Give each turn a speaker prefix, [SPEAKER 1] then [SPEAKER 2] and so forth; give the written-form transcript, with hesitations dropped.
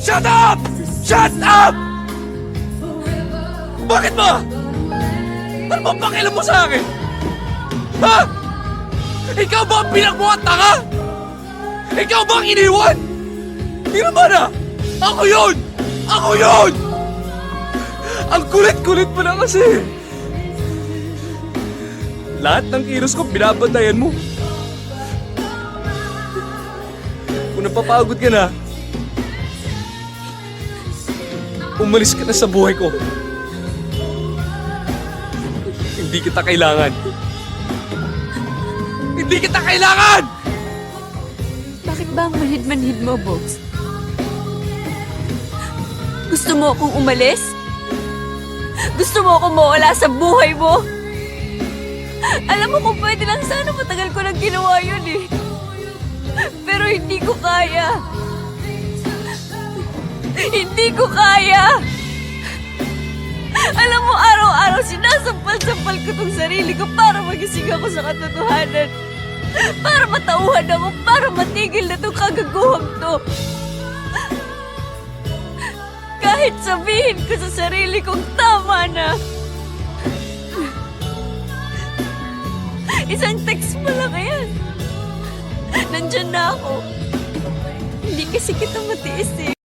[SPEAKER 1] Shut up! Shut up! Bakit ba? Ano bang pakialam mo sa akin? Ha? Ikaw ba ang pinagbuhat ka? Ikaw ba ang iniwan? Hindi naman ah! Ako yun! Ako yun! Ang kulit-kulit mo na kasi! Lahat ng kilos ko, binabantayan mo. Kung napapagod ka na, umalis ka na sa buhay ko. Hindi kita kailangan. Hindi kita kailangan!
[SPEAKER 2] Bakit ba ang manhid-manhid mo, Bogs? Gusto mo akong umalis? Gusto mo akong mawala sa buhay mo? Alam mo kung pwede lang sana matagal ko nang ginawa yun eh. Pero hindi ko kaya. Hindi ko kaya! Alam mo, araw-araw sinasampal-sampal ko tong sarili ko para magising ako sa katotohanan. Para matauhan ako, para matigil na tong kagaguhang to. Kahit sabihin ko sa sarili kong tama na. Isang text mo lang yan. Nandyan na ako. Hindi kasi kita matiis eh.